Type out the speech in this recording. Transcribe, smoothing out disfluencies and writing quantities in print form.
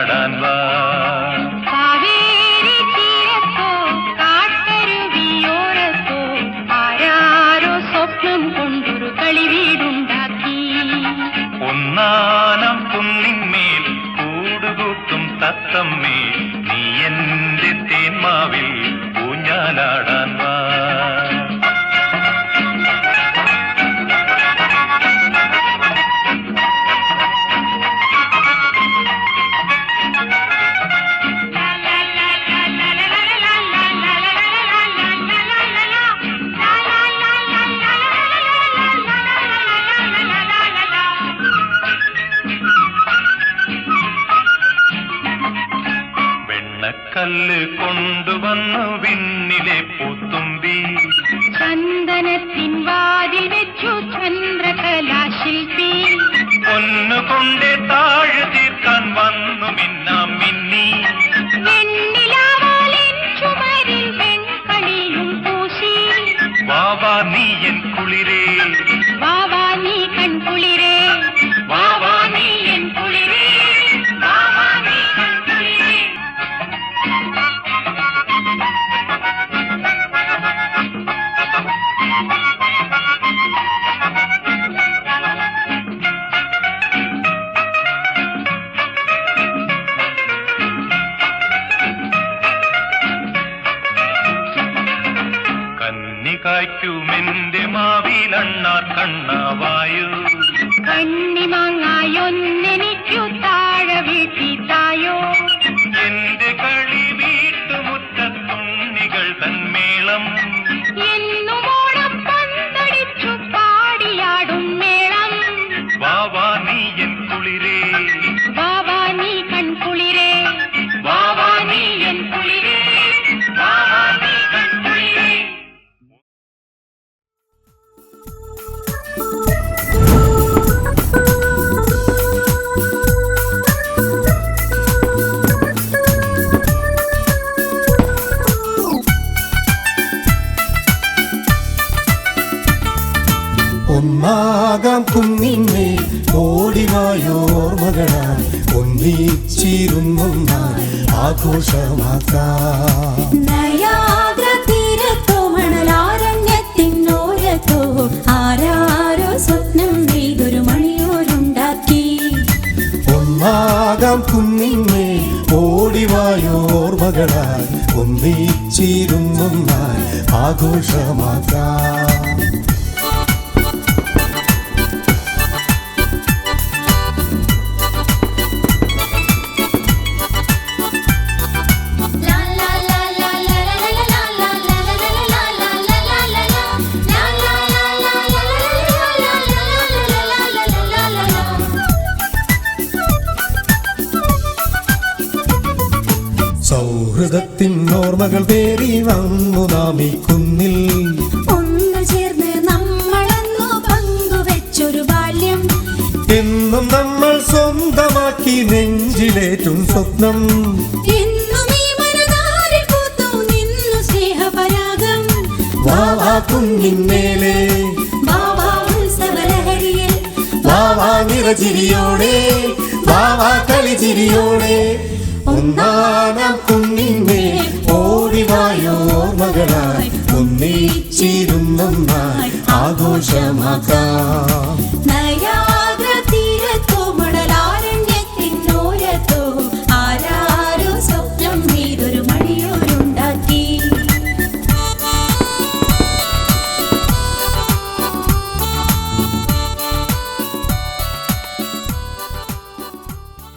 ഊഞ്ഞാലാടാൻ വാ. കാവേരി തീരത്തോ കാട്ടരുവിയോരത്തോ ആരാരോ സ്വപ്നം കൊണ്ടൊരു കളിവീടുണ്ടാക്കി. ഒന്നാനം കുന്നിന്മേൽ കൂടുകൂട്ടും തത്തമ്മേ, നീ എന്റെ തേന്മാവിൽ ഊഞ്ഞാലാടാൻ വാ. കല്ല് കൊണ്ടുവന്നു വിണ്ണിലെ പൂത്തുമ്പി, ചന്ദനത്തിൻ വാതിൽ വെച്ചു ചന്ദ്രകലാശില്പി. പൊന്നുകൊണ്ടേ താഴ് തീർക്കാൻ വന്നു മിന്നാം മിന്നി. വെണ്ണിലാവാലിൻ ചുമരിൽ വെൺകളിയും പൂശി. വാവാ നീ എൻ കുളിരേ, വാവാ നീ കൺകുളിരേ, വാവാ നീ എൻ കുളിരേ, വാവാ നീ കൺകുളിരേ. കന്നികായ്ക്കുമെന്റെ മാവിലണ്ണാർ കണ്ണാവായു. കണ്ണിമാങ്ങായൊന്നെനിക്കു താഴെ വീട്ടിത്തായോ. എന്റെ കളി വീട്ടുമുറ്റത്തുണ്ണികൾ തന്മേളം. എന്നുമോണം പന്തടിച്ചു പാടിയാടും മേളം. വാവാ നീ എൻ കുളിരേ, വാവാ നീ കൺകുളിരേ, വാവാ നീ എൻ കുളിരേ, വാവാ നീ കൺകുളിരേ. ഒന്നാകാം കുന്നിന്മേ ഓടിവായോർമകളായി ഒന്നിച്ചിരുന്നൊന്നായി ആഘോഷമാക്കാം. നയാഗ്ര തീരത്തോ മണലാരണ്യത്തിനോരത്തോ ആരാരോ സ്വപ്നം നെയ്തൊരു മണിയോരുണ്ടാക്കി. ഒന്നാകാം കുന്നിന്മേ ഓടിവായോർമകളായി ഒന്നിച്ചിരുന്നൊന്നായി ആഘോഷമാക്കാം. സൗഹൃദത്തിൻ ഓർമ്മകൾ പേറി വന്നു നാം ഈ കുന്നിൽ. ഒന്നു ചേർന്ന് നമ്മളെന്നു പങ്കുവെച്ചൊരു ബാല്യം. എന്നും നമ്മൾ സ്വന്തമാക്കി നെഞ്ചിലേറ്റും സ്വപ്നം. എന്നും ഈ മനതാരിൽ പൂത്തു നിന്നു സ്നേഹപരാഗം. വാവാ കുന്നിന്മേലെ, വാവാ ഉത്സവലഹരിയിൽ, വാവാ നിറചിരിയോടെ, വാവാ കളിചിരിയോടെ. ഒന്നാനാം കുന്നിന്മേൽ ഓടിവായോർമകളായി ഒന്നിച്ചിരുന്നൊന്നായി ആഘോഷമാക്കാം.